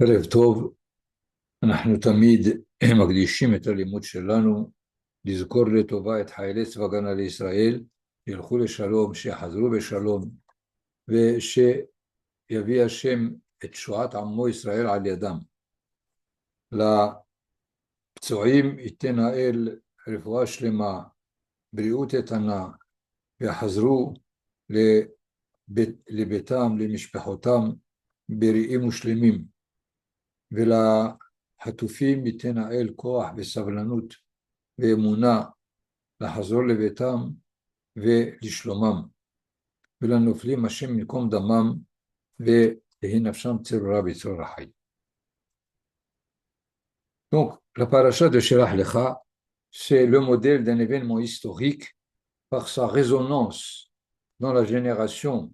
ערב טוב, אנחנו תמיד מקדישים את הלימוד שלנו לזכור לטובה את חיילי צבא הגנה לישראל, שילכו לשלום, שיחזרו בשלום, ושיביא השם את שועת עמו ישראל על ידם. לפצועים ייתן האל רפואה שלמה, בריאות איתנה, ויחזרו לביתם, למשפחותם, בריאים ושלמים. ולחטופים ייתן האל כוח וסבלנות ואמונה לחזור לביתם ולשלומם, ולנופלים השם ינקום דמם ויהי נפשם צרורה בצרור החיים. Donc, la paracha de Shelach Lecha, c'est le modèle d'un événement historique par sa résonance dans la génération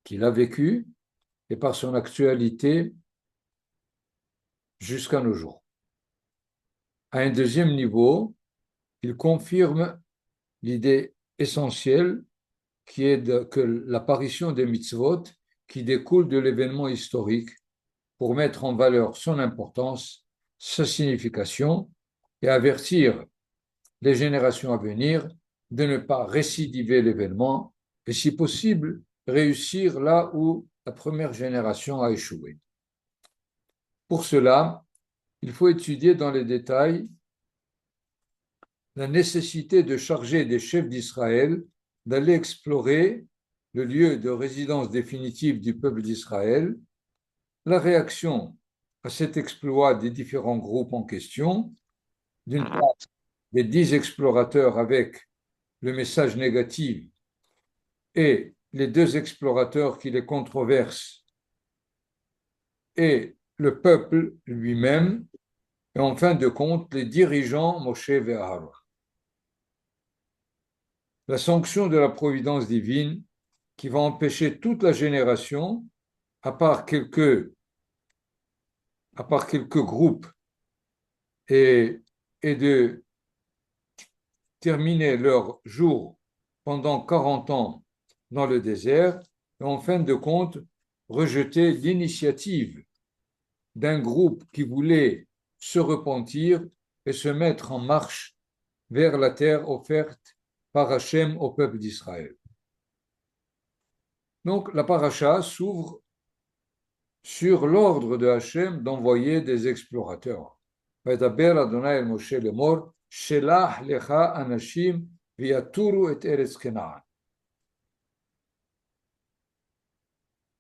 qu'il a vécue et par son actualité jusqu'à nos jours. À un deuxième niveau, il confirme l'idée essentielle qui est que l'apparition des mitzvot qui découle de l'événement historique pour mettre en valeur son importance, sa signification et avertir les générations à venir de ne pas récidiver l'événement et si possible réussir là où la première génération a échoué. Pour cela, il faut étudier dans les détails la nécessité de charger des chefs d'Israël d'aller explorer le lieu de résidence définitive du peuple d'Israël, la réaction à cet exploit des différents groupes en question, d'une part des 10 explorateurs avec le message négatif et les 2 explorateurs qui les controversent et le peuple lui-même, et en fin de compte les dirigeants Moshe et Aaron. La sanction de la providence divine qui va empêcher toute la génération, à part quelques groupes, et de terminer leur jour pendant 40 ans dans le désert, et en fin de compte, rejeter l'initiative d'un groupe qui voulait se repentir et se mettre en marche vers la terre offerte par Hachem au peuple d'Israël. Donc la paracha s'ouvre sur l'ordre de Hachem d'envoyer des explorateurs. Vaydaber Adonai el Moshe lemor, Shelach lecha anashim v'yaturu et eretz Kenaan.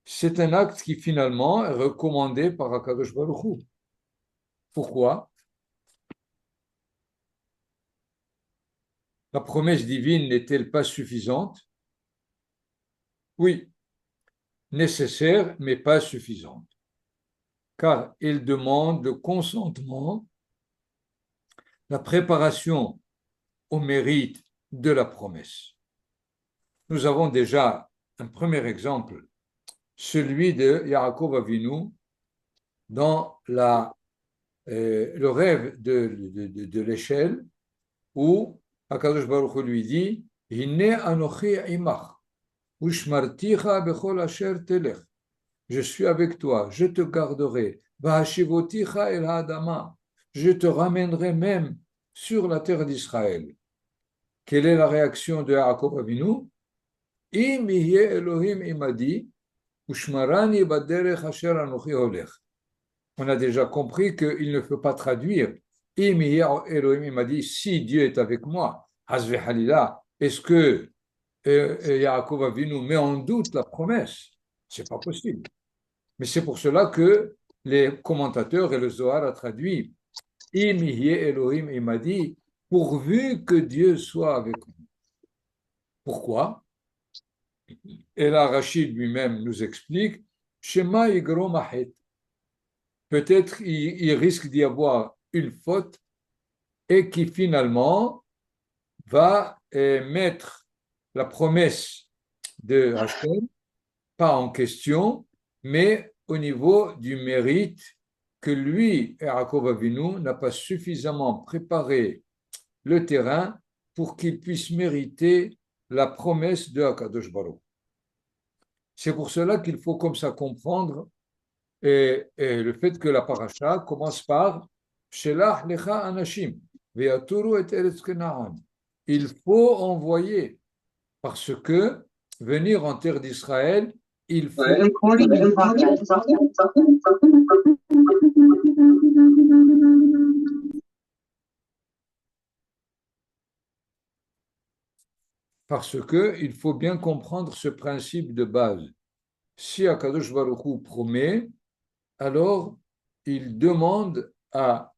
C'est un acte qui finalement est recommandé par HaKadosh Baruch Hu. Pourquoi? La promesse divine n'est-elle pas suffisante? Oui, nécessaire, mais pas suffisante. Car il demande le consentement, la préparation au mérite de la promesse. Nous avons déjà un premier exemple, celui de Yaakov Avinu dans le rêve de l'échelle où HaKadosh Baruch Hu lui dit « Hine anochi imach, ushmarticha bechol asher telech » je suis avec toi, je te garderai, vahashivoticha el ha'adama, je te ramènerai même sur la terre d'Israël. Quelle est la réaction de Yaakov Avinu? Im yeh Elohim imadi, ushmarani baderech asher anochi holech. On a déjà compris qu'il ne peut pas traduire. Im yeh Elohim imadi, si Dieu est avec moi, hasve halila, est-ce que Yaakov Avinu met en doute la promesse? C'est pas possible. Mais c'est pour cela que les commentateurs et le Zohar a traduit Im yeh Elohim imadi, pourvu que Dieu soit avec nous. Pourquoi? Et là, Rachid lui-même nous explique Shema yigrom achet. Peut-être il risque d'y avoir une faute et qui finalement va mettre la promesse de Hachem pas en question, mais au niveau du mérite que lui, Yaakov Avinu, n'a pas suffisamment préparé le terrain pour qu'il puisse mériter la promesse de Hakadosh Baruch. C'est pour cela qu'il faut comme ça comprendre et le fait que la paracha commence par Shelach lecha anashim ve'yaturu et eretz Canaan. Il faut envoyer parce que venir en terre d'Israël, il faut parce que il faut bien comprendre ce principe de base. Si Akadosh Baruch Hu promet, alors il demande à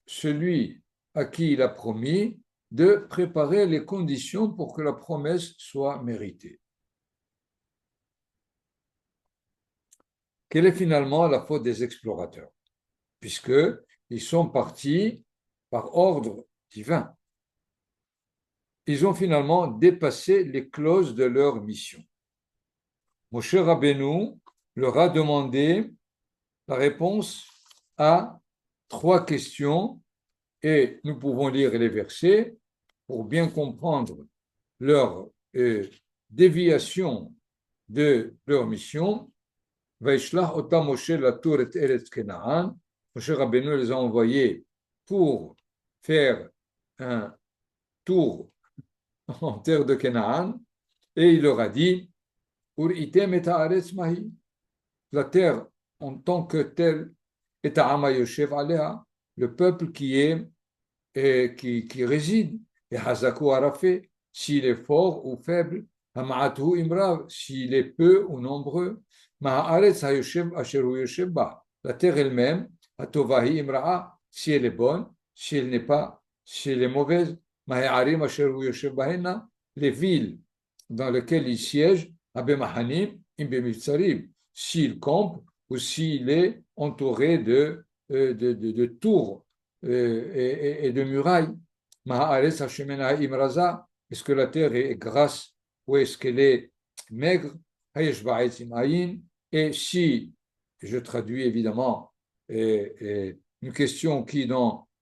celui à qui il a promis de préparer les conditions pour que la promesse soit méritée. Quelle est finalement la faute des explorateurs? Puisqu'ils sont partis par ordre divin. Ils ont finalement dépassé les clauses de leur mission. Moshe Rabbeinu leur a demandé la réponse à 3 questions et nous pouvons lire les versets pour bien comprendre leur déviation de leur mission. Vaishlach otam Moshe latour et eretz Kenaan. Moshe Rabbeinu les a envoyés pour faire un tour en terre de Canaan et il leur a dit Ur item et haaretz mahi. La terre en tant que telle est à Yoshev alea, le peuple qui réside, et Hazaku Arafé, s'il est fort ou faible, Hama'atu Imrav, s'il est peu ou nombreux, Maha'aretz HaYoshev Asheru Yoshev Ba, la terre elle-même, Atovahi Imra'a, si elle est bonne, si elle n'est pas, si elle est mauvaise, Maha'arim Asheru Yoshev Bahena, les villes dans lesquelles il siège, Abemahanim, Imbemitsarim, s'il campe ou s'il est entouré de tours et de murailles. Est-ce que la terre est grasse ou est-ce qu'elle est maigre? Et si, je traduis évidemment une question qui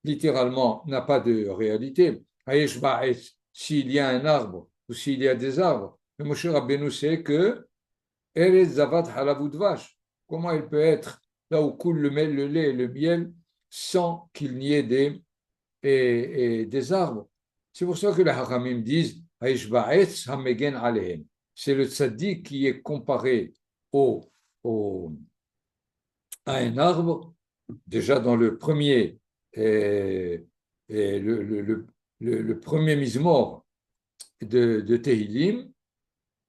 littéralement n'a pas de réalité, s'il y a un arbre ou s'il y a des arbres, mais Moshe Rabbeinu sait que comment il peut être là où coule le lait et le miel sans qu'il n'y ait des arbres. C'est pour ça que les Haramim disent c'est le tzaddik qui est comparé au, au, à un arbre, déjà dans le premier, le premier Mizmor de Tehillim,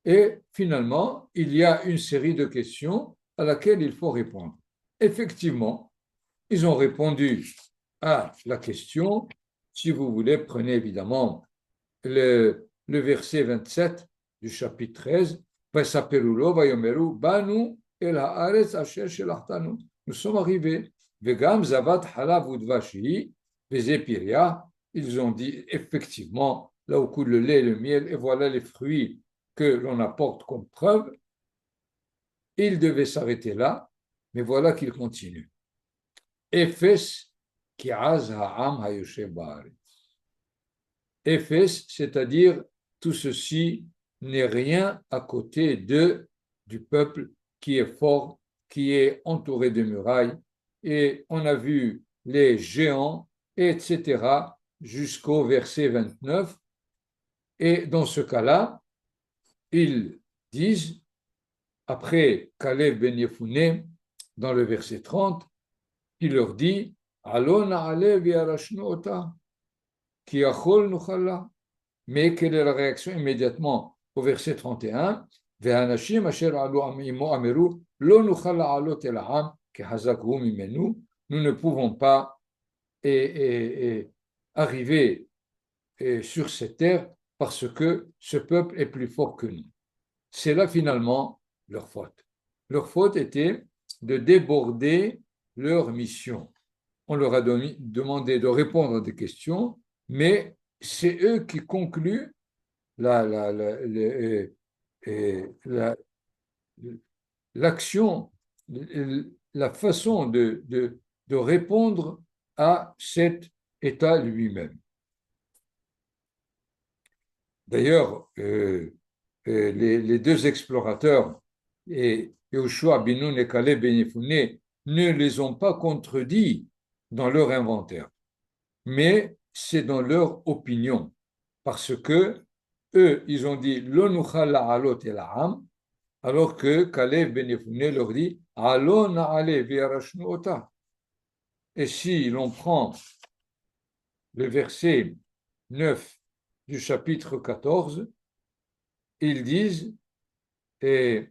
et finalement, il y a une série de questions à laquelle il faut répondre. Effectivement, ils ont répondu à la question. Si vous voulez, prenez évidemment le verset 27 du chapitre 13. Nous sommes arrivés. Ils ont dit effectivement, là où coule le lait et le miel, et voilà les fruits que l'on apporte comme preuve. Il devait s'arrêter là, mais voilà qu'il continue. Ephes ki az ha'am hayoshev ba'aretz. Ephes, c'est-à-dire tout ceci n'est rien à côté du peuple qui est fort, qui est entouré de murailles, et on a vu les géants, etc., jusqu'au verset 29. Et dans ce cas-là, ils disent, après Kalev ben Yefouné, dans le verset 30, il leur dit Allons na'alev yarashnu ota, ki achol nuchala. Mais quelle est la réaction immédiatement au verset 31? Ve'anashim asher alu imo ameru lo nuchala alot el ha'am ki hazak hu mimenu. Nous ne pouvons pas arriver sur cette terre parce que ce peuple est plus fort que nous. C'est là finalement leur faute. Leur faute était de déborder leur mission. On leur a demandé de répondre à des questions, mais c'est eux qui concluent l'action, la façon de répondre à cet état lui-même. D'ailleurs, les 2 explorateurs, et Yehoshua, ben Nun et Caleb ben Yefuneh ne les ont pas contredits dans leur inventaire, mais c'est dans leur opinion, parce que eux, ils ont dit Lo nuchal la'alot el ha'am, alors que Caleb ben Yefuneh leur dit Alo na'ale v'yarashnu ota. Et si l'on prend le verset 9 du chapitre 14, ils disent et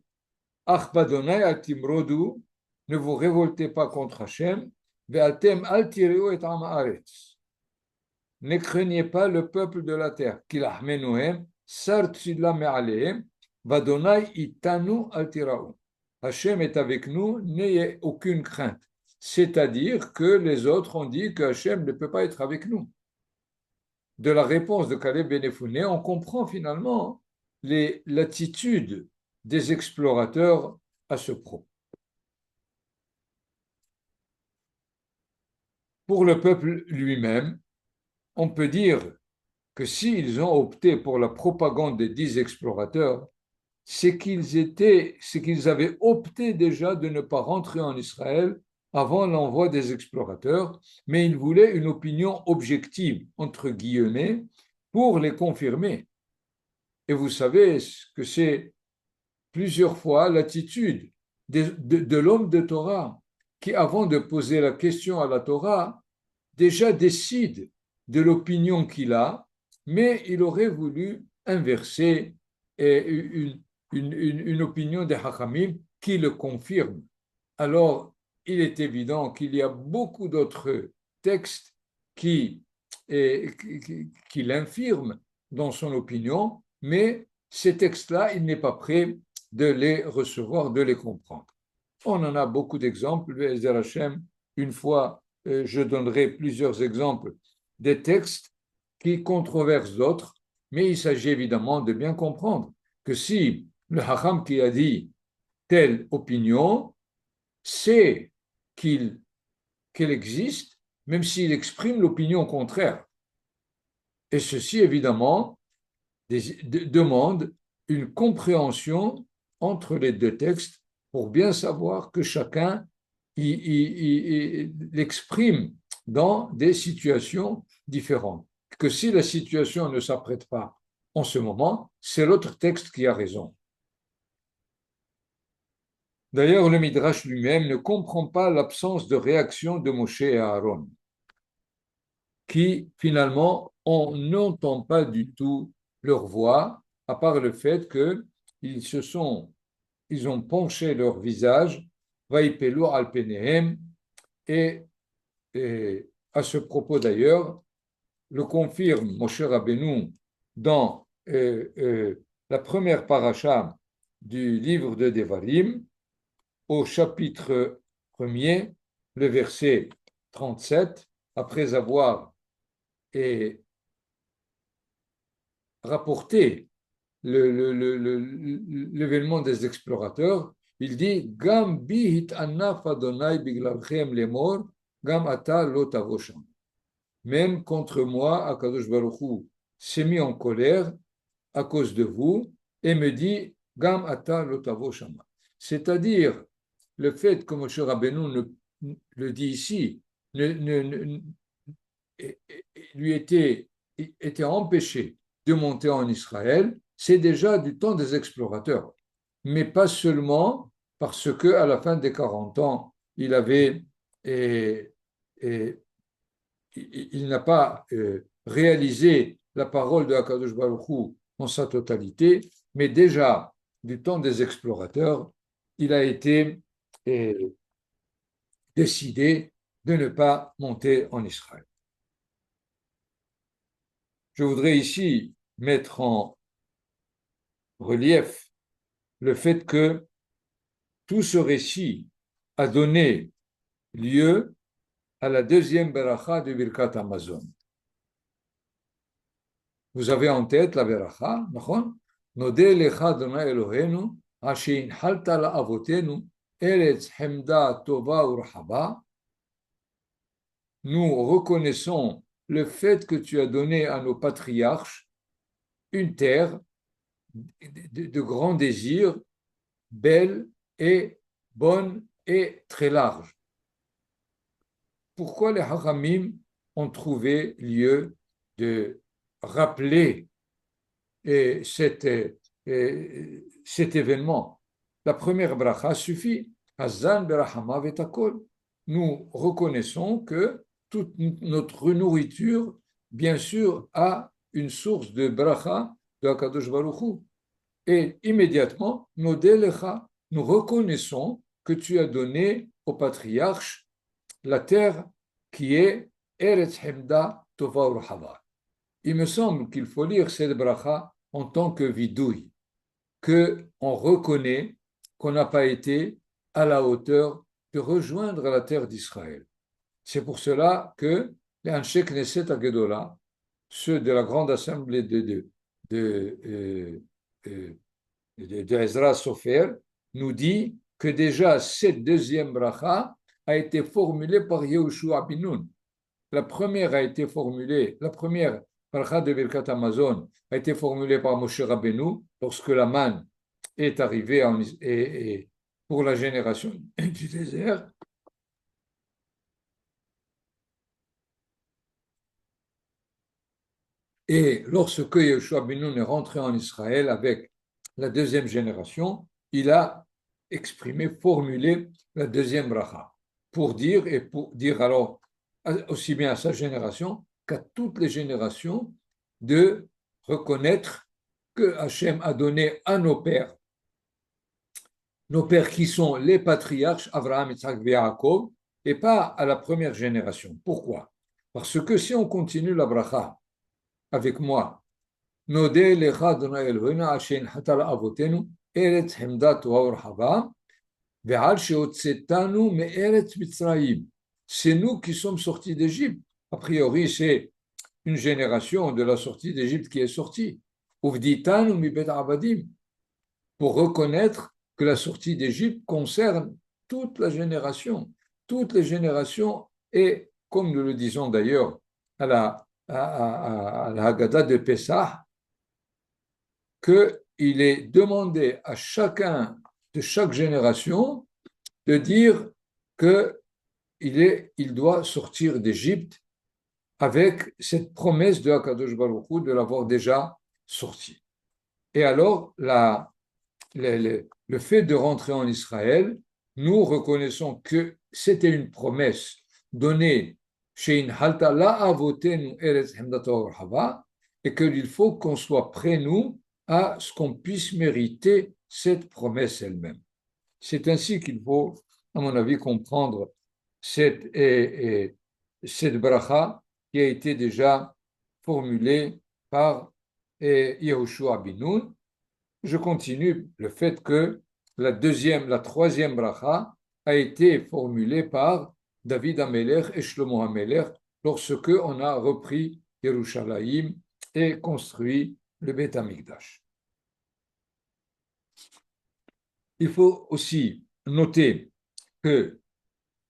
Ach badonai al timrodu, ne vous révoltez pas contre Hachem, ve'atem al tireu et am haaretz. Ne craignez pas le peuple de la terre, qu'il ahmenuhem, sar tzidla me'alehem, badonai itanu al tirau. Hachem est avec nous, n'ayez aucune crainte. C'est-à-dire que les autres ont dit que Hachem ne peut pas être avec nous. De la réponse de Caleb ben Yefuneh, on comprend finalement l'attitude des explorateurs à ce propos. Pour le peuple lui-même, on peut dire que s'ils ont opté pour la propagande des 10 explorateurs, c'est qu'ils avaient opté déjà de ne pas rentrer en Israël avant l'envoi des explorateurs, mais ils voulaient une opinion objective, entre guillemets, pour les confirmer. Et vous savez que c'est plusieurs fois l'attitude de l'homme de Torah qui, avant de poser la question à la Torah, déjà décide de l'opinion qu'il a, mais il aurait voulu inverser une opinion des Hachamim qui le confirme. Alors, il est évident qu'il y a beaucoup d'autres textes qui l'infirment dans son opinion, mais ces textes-là, il n'est pas prêt de les recevoir, de les comprendre. On en a beaucoup d'exemples. Be'ezer Hashem, une fois, je donnerai plusieurs exemples des textes qui controversent d'autres, mais il s'agit évidemment de bien comprendre que si le Hacham qui a dit telle opinion sait qu'elle existe, même s'il exprime l'opinion contraire. Et ceci, évidemment, demande une compréhension entre les deux textes pour bien savoir que chacun l'exprime dans des situations différentes. Que si la situation ne s'apprête pas en ce moment, c'est l'autre texte qui a raison. D'ailleurs, le Midrash lui-même ne comprend pas l'absence de réaction de Moshe et Aaron, qui finalement, on n'entend pas du tout leur voix, à part le fait qu'ils ont penché leur visage, vaipelu al penehem, et à ce propos d'ailleurs, le confirme Moshe Rabbeinu dans la première paracha du livre de Devarim, au chapitre 1er, le verset 37, après avoir rapporté l'événement des explorateurs, il dit Gam bihit anaf Adonai biglalchem lemor, gam ata lo tavo sham. Même contre moi, Akadosh Baruch Hu s'est mis en colère à cause de vous et me dit Gam ata lo tavo shama. C'est-à-dire, le fait que Moshe Rabbeinu le dit ici, lui était empêché de monter en Israël, c'est déjà du temps des explorateurs. Mais pas seulement parce qu'à la fin des 40 ans, il n'a pas réalisé la parole de Hakadosh Baruch Hu dans sa totalité, mais déjà du temps des explorateurs, il a été décidé de ne pas monter en Israël. Je voudrais ici mettre en relief le fait que tout ce récit a donné lieu à la deuxième beracha de Birkat Hamazon. Vous avez en tête la beracha, Nodeh lecha Adonai Eloheinu, asher inhalta la'avotenu, eretz hemda tova urhaba. Nous reconnaissons le fait que tu as donné à nos patriarches une terre de grands désirs, belle est bonne et très large. Pourquoi les Haramim ont trouvé lieu de rappeler cet événement? La première bracha suffit. Hazan berachama vetakol. Nous reconnaissons que toute notre nourriture, bien sûr, a une source de bracha de Hakadosh Baruch Hu. Et immédiatement, nous reconnaissons que tu as donné au patriarche la terre qui est Eretz Hemda Tova Urhava. Il me semble qu'il faut lire cette bracha en tant que vidouille, qu'on reconnaît qu'on n'a pas été à la hauteur de rejoindre la terre d'Israël. C'est pour cela que les Anshe Knesset Agedola, ceux de la grande assemblée de Ezra Sofer, nous dit que déjà cette deuxième bracha a été formulée par Yehoshua bin Nun. La première a été formulée, la première bracha de Birkat Hamazon a été formulée par Moshe Rabbeinu lorsque la manne est arrivée pour la génération du désert. Et lorsque Yehoshua bin Nun est rentré en Israël avec la deuxième génération, il a exprimé, formulé la deuxième bracha pour dire alors aussi bien à sa génération qu'à toutes les générations de reconnaître que Hachem a donné à nos pères qui sont les patriarches Abraham, Yitzhak et Yaakov, et pas à la première génération. Pourquoi? Parce que si on continue la bracha avec moi, Nodé lecha Adonai Eloheinu asher nahata la'avotenu eretz hemda tova urhava ve'al she'hotzetanu me'eretz Mitzrayim. C'est nous qui sommes sortis d'Égypte. A priori, c'est une génération de la sortie d'Égypte qui est sortie. Uvditanu mibet avadim, pour reconnaître que la sortie d'Égypte concerne toute la génération, toutes les générations, et comme nous le disons d'ailleurs à la Haggadah de Pessah, qu'il est demandé à chacun de chaque génération de dire qu'il doit sortir d'Égypte avec cette promesse de Hakadosh Baruch Hu de l'avoir déjà sorti. Et alors, le fait de rentrer en Israël, nous reconnaissons que c'était une promesse donnée chez Inhalta la avotenu eretz hemdato orhava, et qu'il faut qu'on soit prêts, nous, à ce qu'on puisse mériter cette promesse elle-même. C'est ainsi qu'il faut, à mon avis, comprendre cette bracha qui a été déjà formulée par Yehoshua bin Nun. Je continue le fait que la troisième bracha a été formulée par David Amelech et Shlomo Amelech lorsque on a repris Yerushalayim et construit le Beth Amikdash. Il faut aussi noter que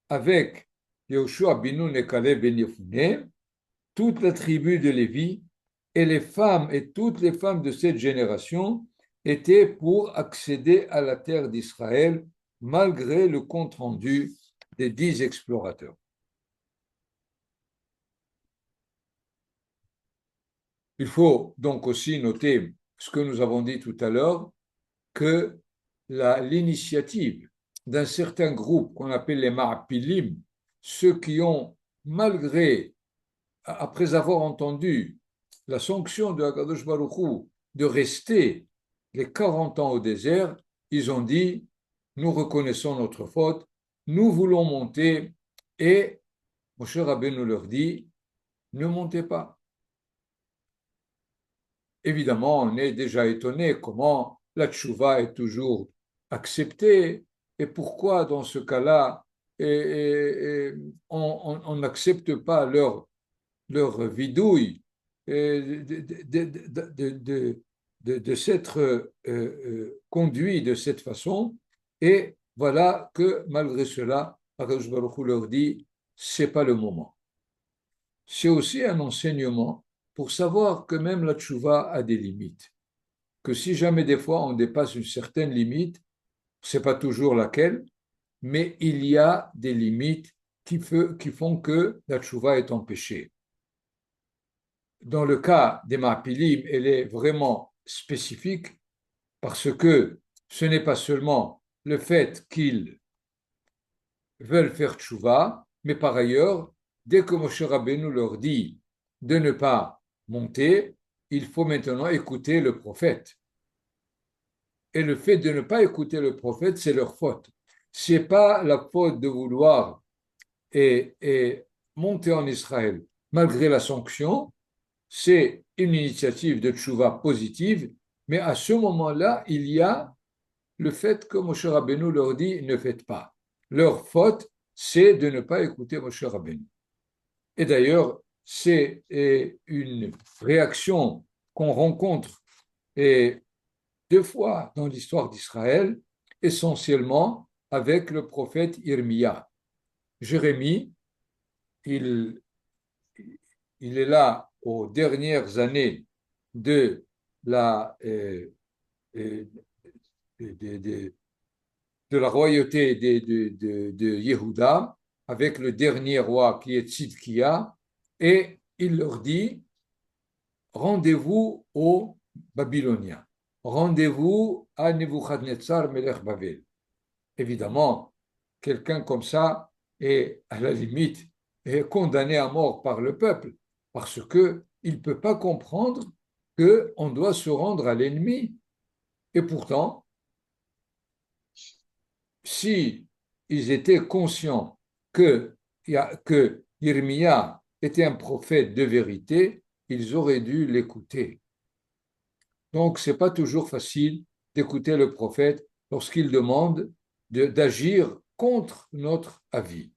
avec Yehoshua bin Nun et Caleb ben Yefuneh, toute la tribu de Lévi et les femmes et toutes les femmes de cette génération étaient pour accéder à la terre d'Israël malgré le compte-rendu des 10 explorateurs. Il faut donc aussi noter ce que nous avons dit tout à l'heure, que l'initiative d'un certain groupe qu'on appelle les Ma'apilim, ceux qui ont, après avoir entendu la sanction de Hakadosh Baruch Hu de rester les 40 ans au désert, ils ont dit, nous reconnaissons notre faute, nous voulons monter, et Moshe Rabbeinu leur dit, ne montez pas. Évidemment, on est déjà étonné comment la tchouva est toujours acceptée, et pourquoi dans ce cas-là, on n'accepte pas leur vidouille de s'être conduit de cette façon. Et voilà que malgré cela, Akadosh Baruch Hu leur dit, c'est pas le moment. C'est aussi un enseignement pour savoir que même la tchouva a des limites. Que si jamais des fois on dépasse une certaine limite, ne sait pas toujours laquelle, mais il y a des limites qui font que la tchouva est empêchée. Dans le cas des Ma'apilim, elle est vraiment spécifique parce que ce n'est pas seulement le fait qu'ils veulent faire tchouva, mais par ailleurs, dès que Moshe Rabbeinu leur dit de ne pas monter, il faut maintenant écouter le prophète. Et le fait de ne pas écouter le prophète, c'est leur faute. Ce n'est pas la faute de vouloir et monter en Israël malgré la sanction, c'est une initiative de tchouva positive, mais à ce moment-là, il y a le fait que Moshe Rabbeinu leur dit ne faites pas. Leur faute, c'est de ne pas écouter Moshe Rabbeinu. Et d'ailleurs, c'est une réaction qu'on rencontre et deux fois dans l'histoire d'Israël, essentiellement avec le prophète Irmia. Jérémie, il, il est là aux dernières années de la, de, de, de la royauté de Yehuda, avec le dernier roi qui est Tzidkia, et il leur dit, rendez-vous aux Babyloniens, rendez-vous à Nebuchadnezzar Melech Bavel. Évidemment, quelqu'un comme ça est à la limite est condamné à mort par le peuple parce qu'il ne peut pas comprendre qu'on doit se rendre à l'ennemi. Et pourtant, si ils étaient conscients que Irmia était un prophète de vérité, ils auraient dû l'écouter. Donc, ce n'est pas toujours facile d'écouter le prophète lorsqu'il demande d'agir contre notre avis.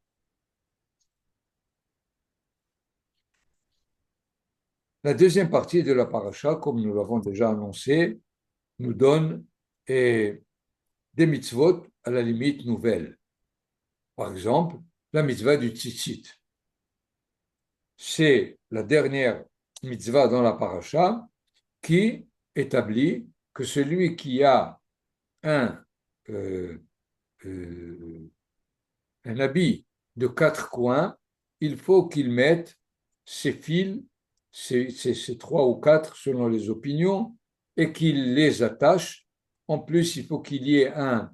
La deuxième partie de la paracha, comme nous l'avons déjà annoncé, nous donne des mitzvot à la limite nouvelles. Par exemple, la mitzvah du tzitzit. C'est la dernière mitzvah dans la paracha qui établit que celui qui a un, euh, euh, un habit de 4 coins, il faut qu'il mette ses fils, ses 3 ou 4 selon les opinions, et qu'il les attache. En plus, il faut qu'il y ait un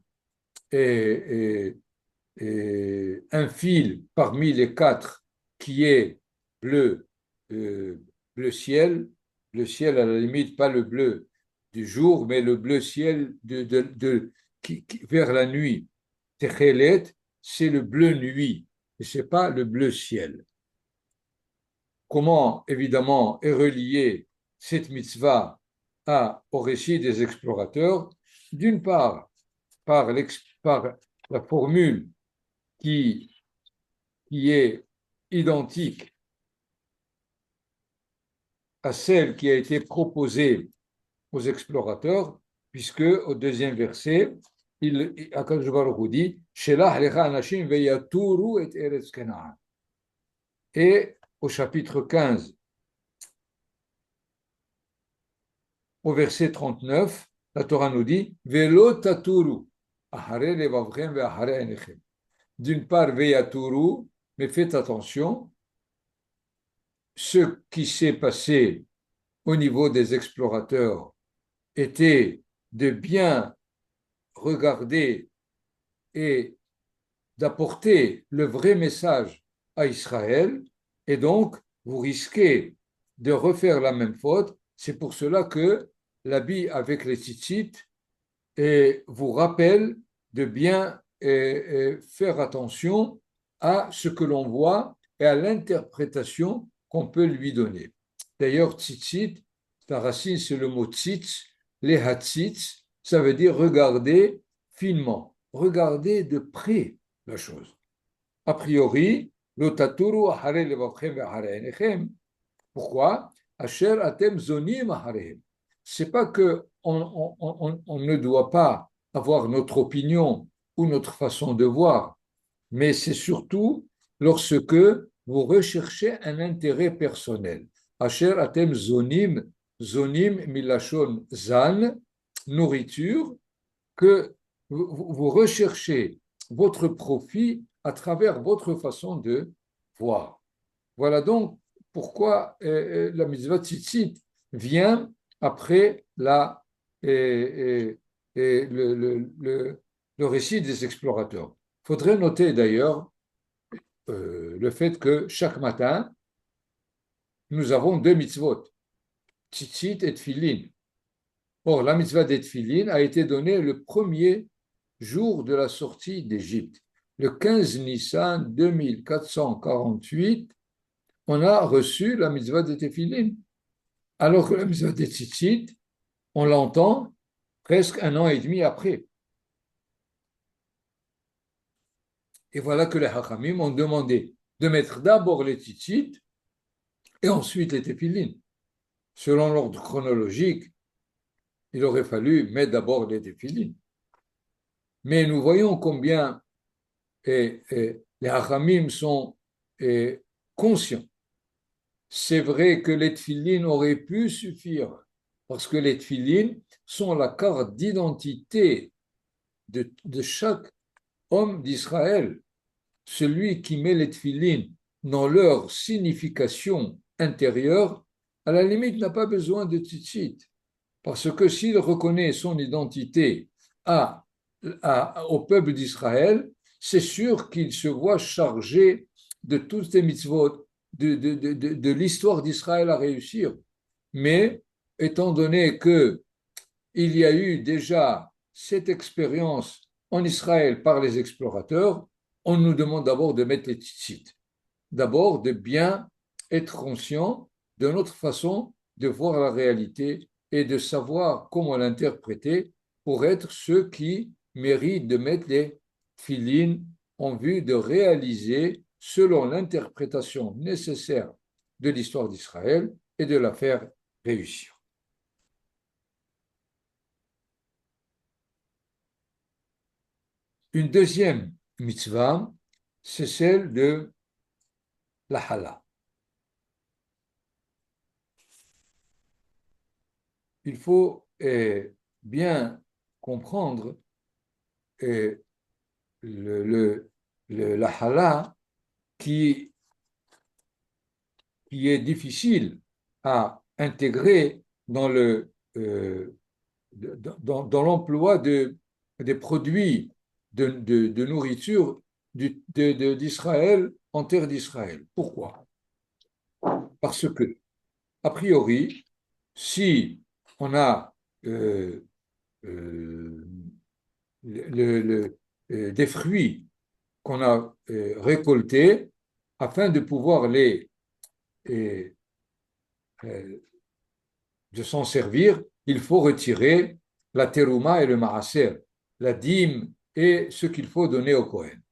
fil parmi les 4 qui est bleu, bleu ciel, le ciel à la limite, pas le bleu du jour, mais le bleu ciel vers la nuit. Techelet, c'est le bleu nuit, et ce n'est pas le bleu ciel. Comment, évidemment, est reliée cette mitzvah au récit des explorateurs? D'une part, par la formule qui est identique à celle qui a été proposée aux explorateurs, puisque au deuxième verset, Akadosh Baruch Hu dit Shelach lecha anashim veyaturu et eretz Kenaan. Et au chapitre 15, au verset 39, la Torah nous dit Velo taturu ahare levavchem ve'ahare enechem. D'une part, veyaturu, mais faites attention, ce qui s'est passé au niveau des explorateurs était de bien regarder et d'apporter le vrai message à Israël, et donc vous risquez de refaire la même faute. C'est pour cela que l'habit avec les tzitzit vous rappelle de bien faire attention à ce que l'on voit et à l'interprétation qu'on peut lui donner. D'ailleurs, tzitzit, la racine c'est le mot tzitz, les hatzitz, ça veut dire regarder finement, regarder de près la chose. A priori, lotaturu ahare levavchem ve'ahare enechem. Pourquoi? Asher atem zonim aharehem. C'est pas que on ne doit pas avoir notre opinion ou notre façon de voir, mais c'est surtout lorsque vous recherchez un intérêt personnel. Asher atem zonim milachon zan, nourriture, que vous recherchez votre profit à travers votre façon de voir. Voilà donc pourquoi la mitzvah tzitzit vient après le récit des explorateurs. Il faudrait noter d'ailleurs le fait que chaque matin, nous avons deux mitzvot, tzitzit et tfilin. Or, la mitzvah des tfilin a été donnée le premier jour de la sortie d'Égypte. Le 15 Nissan 2448, on a reçu la mitzvah des tefilin. Alors que la mitzvah des tzitzit, on l'entend presque un an et demi après. Et voilà que les Hachamim ont demandé de mettre d'abord les tzitzit et ensuite les tefilin. Selon l'ordre chronologique, il aurait fallu mettre d'abord les tefilin. Mais nous voyons combien les Hachamim sont conscients. C'est vrai que les tefilin auraient pu suffire, parce que les tefilin sont la carte d'identité de chaque homme d'Israël. Celui qui met les tefilin dans leur signification intérieure, à la limite, n'a pas besoin de tzitzit. Parce que s'il reconnaît son identité au peuple d'Israël, c'est sûr qu'il se voit chargé de toutes les mitzvot, de l'histoire d'Israël à réussir. Mais étant donné qu'il y a eu déjà cette expérience en Israël par les explorateurs, on nous demande d'abord de mettre les tzitzit. D'abord, de bien être conscient de notre façon de voir la réalité et de savoir comment l'interpréter pour être ceux qui méritent de mettre les filines en vue de réaliser selon l'interprétation nécessaire de l'histoire d'Israël et de la faire réussir. Une deuxième mitzvah, c'est celle de la hala. Il faut bien comprendre la hala qui est difficile à intégrer dans l'emploi des produits de nourriture d'Israël en terre d'Israël. Pourquoi? Parce que, a priori, si on a euh, des fruits qu'on a récoltés afin de pouvoir de s'en servir, il faut retirer la terouma et le maaser, la dîme et ce qu'il faut donner au Kohen.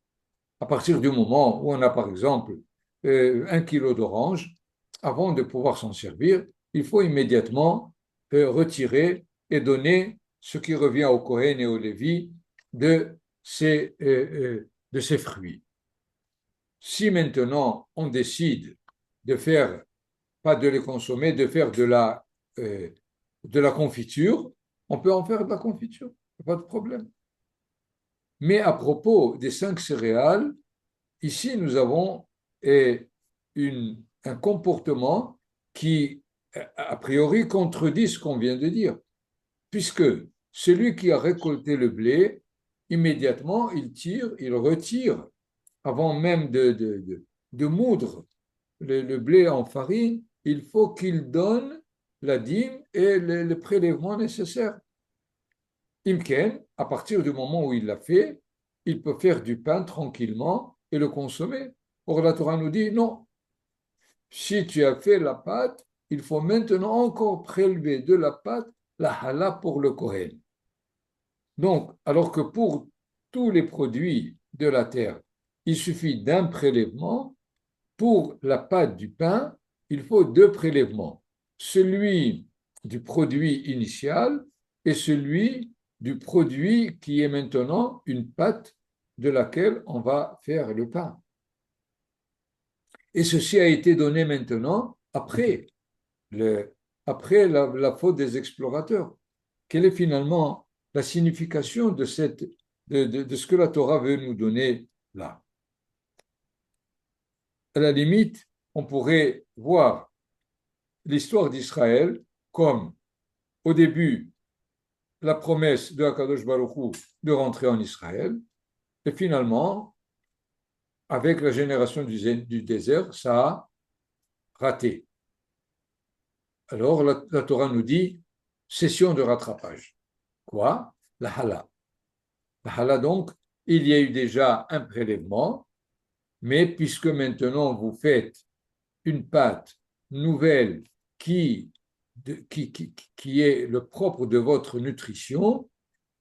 À partir du moment où on a par exemple 1 kilo d'orange, avant de pouvoir s'en servir, il faut immédiatement retirer et donner ce qui revient au Kohen et au Lévi de ces fruits. Si maintenant on décide de faire, pas de les consommer, de faire de la confiture, on peut en faire de la confiture, pas de problème. Mais à propos des 5 céréales, ici nous avons un comportement qui, a priori, contredit ce qu'on vient de dire, puisque celui qui a récolté le blé, immédiatement, il retire, avant même de moudre le blé en farine, il faut qu'il donne la dîme et le prélèvement nécessaire. Imken, à partir du moment où il l'a fait, il peut faire du pain tranquillement et le consommer. Or, la Torah nous dit non. Si tu as fait la pâte, il faut maintenant encore prélever de la pâte la hala pour le Kohen. Donc, alors que pour tous les produits de la terre, il suffit d'un prélèvement, pour la pâte du pain, il faut 2 prélèvements. Celui du produit initial et celui du produit qui est maintenant une pâte de laquelle on va faire le pain. Et ceci a été donné maintenant après la faute des explorateurs. Quelle est finalement la signification de cette de ce que la Torah veut nous donner là. À la limite, on pourrait voir l'histoire d'Israël comme, au début, la promesse de Hakadosh Baruch Hu de rentrer en Israël, et finalement, avec la génération du désert, ça a raté. Alors la Torah nous dit session de rattrapage. Quoi? La hala. La hala, donc, il y a eu déjà un prélèvement, mais puisque maintenant vous faites une pâte nouvelle qui, qui est le propre de votre nutrition,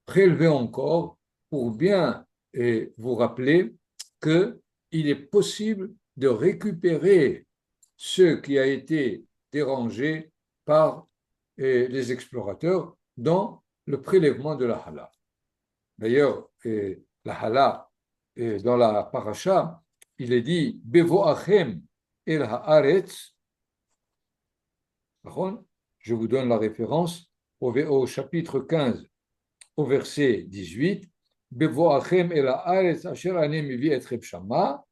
prélevez encore pour bien vous rappeler qu'il est possible de récupérer ce qui a été dérangé par les explorateurs dans le prélèvement de la hala. D'ailleurs, la hala, dans la paracha, il est dit Bevoachem el haaretz. Je vous donne la référence au chapitre 15, au verset 18. Bevoachem el haaretz asher ane mivi etrem shama.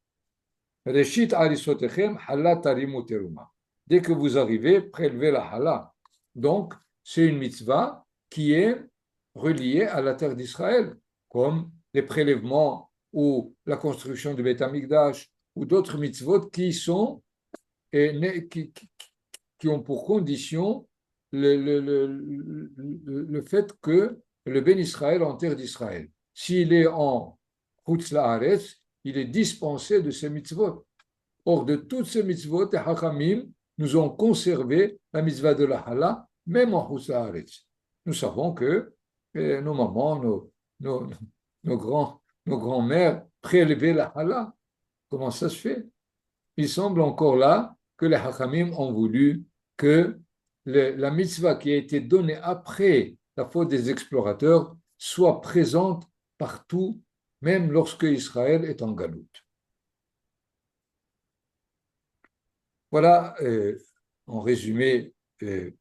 Reshit arisotechem hala tarimu teruma. Dès que vous arrivez, prélevez la hala. Donc, c'est une mitzvah qui est reliée à la terre d'Israël, comme les prélèvements ou la construction du Beth Amikdash ou d'autres mitzvot qui ont pour condition le fait que le Ben Israël en terre d'Israël. S'il est en Chutz La'aretz, il est dispensé de ces mitzvot. Or, de toutes ces mitzvot, les Hachamim nous ont conservé la mitzvah de la hala, même en Chutz La'aretz. Nous savons que nos mamans, nos grands-mères prélevaient la hala. Comment ça se fait? Il semble encore là que les Hachamim ont voulu que la mitzvah qui a été donnée après la faute des explorateurs soit présente partout, même lorsque Israël est en galoute. Voilà, en résumé, les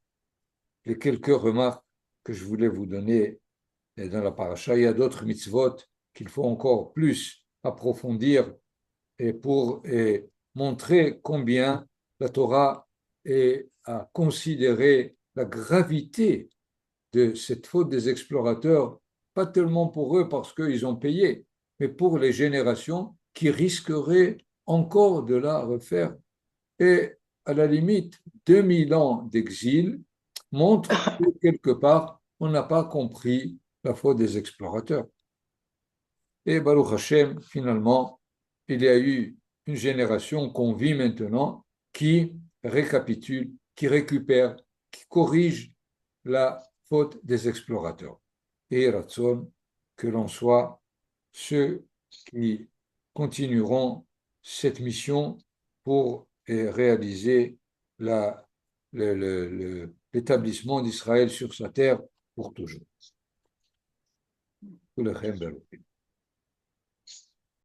quelques remarques que je voulais vous donner dans la paracha. Il y a d'autres mitzvot qu'il faut encore plus approfondir pour montrer combien la Torah a considéré la gravité de cette faute des explorateurs, pas tellement pour eux parce qu'ils ont payé, mais pour les générations qui risqueraient encore de la refaire. Et à la limite, 2000 ans d'exil montrent que quelque part, on n'a pas compris la faute des explorateurs. Et Baruch Hashem, finalement, il y a eu une génération qu'on vit maintenant qui récapitule, qui récupère, qui corrige la faute des explorateurs. Et Ratson, que l'on soit ceux qui continueront cette mission pour réaliser l'établissement d'Israël sur sa terre pour toujours.